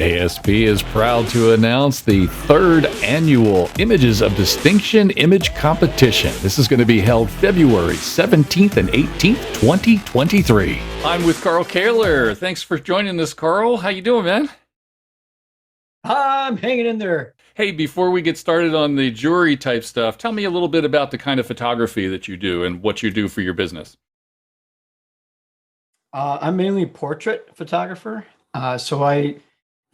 ASP is proud to announce the third annual Images of Distinction Image Competition. This is going to be held February 17th and 18th, 2023. I'm with Carl Caylor. Thanks for joining us, Carl. How you doing, man? I'm hanging in there. Hey, before we get started on the jury type stuff, tell me a little bit about the kind of photography that you do and what you do for your business. I'm mainly portrait photographer. So I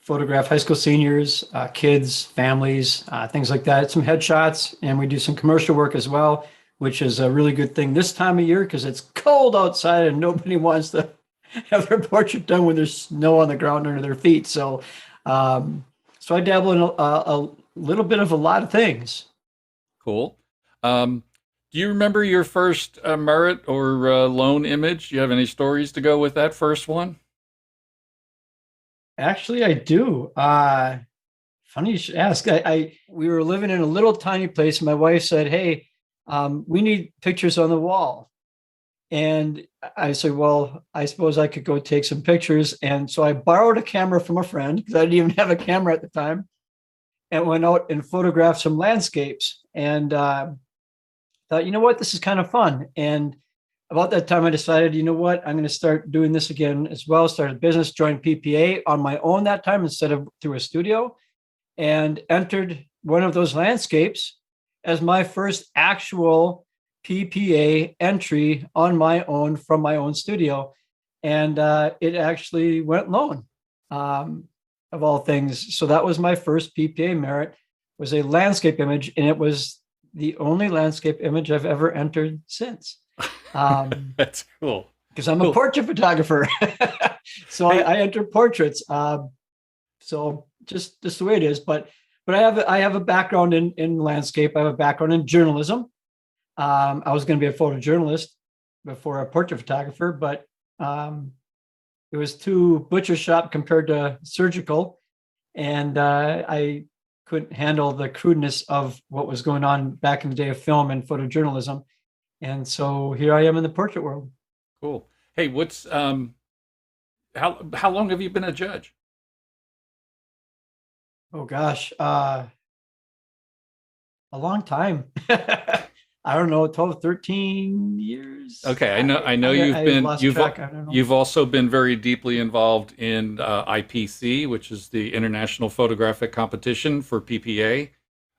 photograph high school seniors, kids, families, things like that. Some headshots, and we do some commercial work as well, which is a really good thing this time of year because it's cold outside and nobody wants to have their portrait done when there's snow on the ground under their feet. So I dabble in a little bit of a lot of things. Cool. Do you remember your first merit or loan image? Do you have any stories to go with that first one? Actually, I do. Funny you should ask. We were living in a little tiny place, and my wife said, "Hey, we need pictures on the wall." And I said, "Well, I suppose I could go take some pictures." And so I borrowed a camera from a friend because I didn't even have a camera at the time, and went out and photographed some landscapes. And thought, you know what, this is kind of fun. And about that time, I decided, you know what, I'm going to start doing this again as well. Started a business, joined PPA on my own that time instead of through a studio, and entered one of those landscapes as my first actual PPA entry on my own from my own studio. And it actually went loan, of all things. So that was my first PPA merit, was a landscape image, and it was the only landscape image I've ever entered since. That's cool. Because I'm a Cool. portrait photographer. So Hey, I enter portraits. So just the way it is. But I have a background in landscape. I have a background in journalism. I was going to be a photojournalist before a portrait photographer, but it was too butcher shop compared to surgical. And I couldn't handle the crudeness of what was going on back in the day of film and photojournalism. And so here I am in the portrait world. cool. Hey, what's how long have you been a judge? Oh gosh, a long time. I don't know, 12, 13 years. Okay, I know you've I been lost track. I don't know. you've also been very deeply involved in IPC, which is the International Photographic Competition for PPA.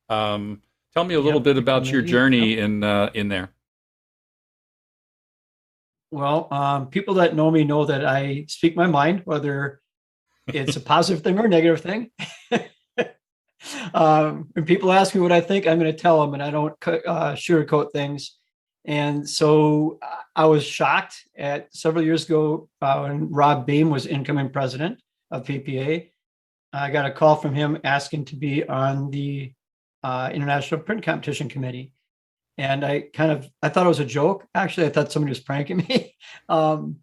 Tell me a little Yep, bit the about your committee. Yep. journey in there. Well, people that know me know that I speak my mind, whether it's a positive thing or a negative thing. When people ask me what I think, I'm going to tell them, and I don't sugarcoat things. And so I was shocked at several years ago when Rob Beam was incoming president of PPA. I got a call from him asking to be on the International Print Competition Committee. And I thought it was a joke. Actually, I thought somebody was pranking me. um,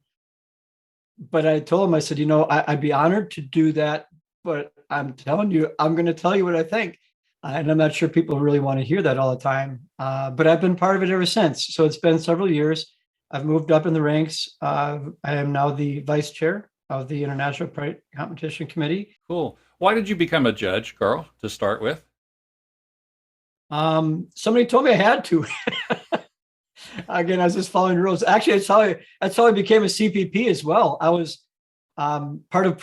but I told him, I said, I'd be honored to do that, but I'm telling you, I'm going to tell you what I think. And I'm not sure people really want to hear that all the time. But I've been part of it ever since. So it's been several years. I've moved up in the ranks. I am now the vice chair of the International Print Competition Committee. Cool. Why did you become a judge, Carl, to start with? Somebody told me I had to. Again, I was just following rules. Actually, that's how I became a CPP as well. I was part of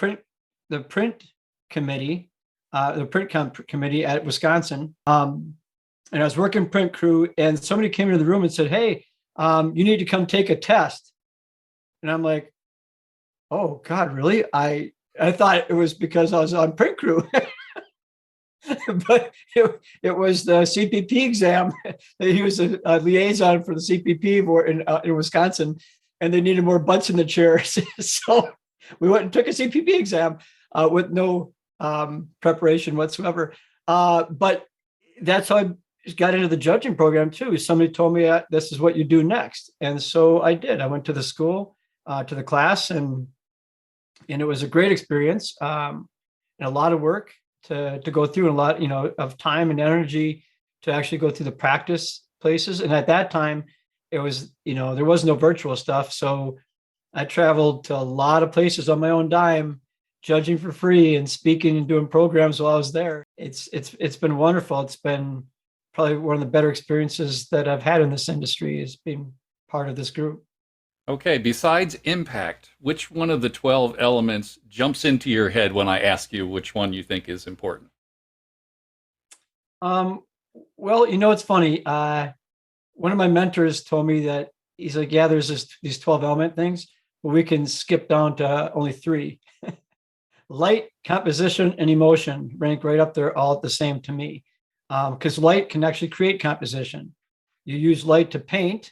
the print committee, committee at Wisconsin, and I was working print crew. And somebody came into the room and said, "Hey, you need to come take a test." And I'm like, "Oh God, really?" I thought it was because I was on print crew. But it was the CPP exam. He was a liaison for the CPP board in Wisconsin, and they needed more butts in the chairs. So we went and took a CPP exam with no preparation whatsoever. But that's how I got into the judging program too. Somebody told me this is what you do next, and so I did. I went to the school, to the class, and it was a great experience, and a lot of work to go through, and a lot, of time and energy to actually go through the practice places. And at that time, it was, there was no virtual stuff. So I traveled to a lot of places on my own dime judging for free and speaking and doing programs while I was there. It's been wonderful. It's been probably one of the better experiences that I've had in this industry, is being part of this group. Okay, besides impact, which one of the 12 elements jumps into your head when I ask you which one you think is important? Well, it's funny. One of my mentors told me that he's like, yeah, there's these 12 element things, but we can skip down to only three. Light, composition, and emotion rank right up there, all at the same to me. Because light can actually create composition. You use light to paint,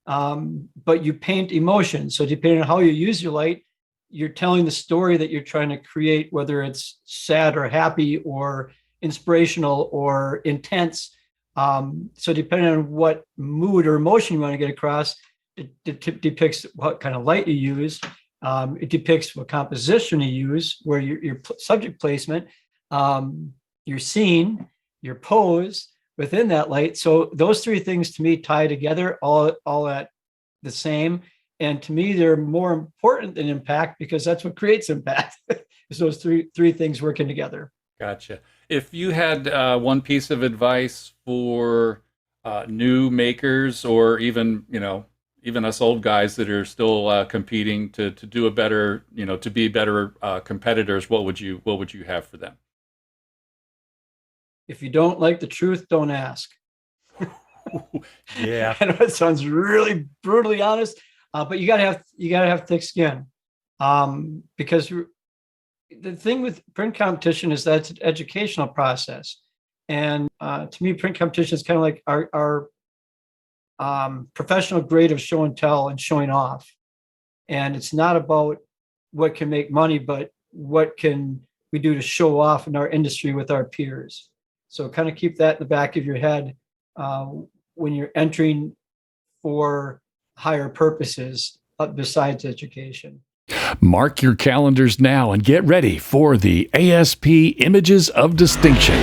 but you paint emotion. So depending on how you use your light, you're telling the story that you're trying to create, whether it's sad or happy or inspirational or intense. So depending on what mood or emotion you want to get across, it depicts what kind of light you use. It depicts what composition you use, where your subject placement, your scene, your pose within that light. So those three things to me tie together all at the same. And to me, they're more important than impact, because that's what creates impact. Is those three things working together. Gotcha. If you had one piece of advice for new makers, or even, even us old guys that are still competing to do a better, to be better competitors, what would you have for them? If you don't like the truth, don't ask. Yeah. I know it sounds really brutally honest, but you gotta have thick skin, because the thing with print competition is that it's an educational process, and to me, print competition is kind of like our professional grade of show and tell and showing off. And it's not about what can make money, but what can we do to show off in our industry with our peers. So kind of keep that in the back of your head when you're entering for higher purposes besides education. Mark your calendars now and get ready for the ASP Images of Distinction.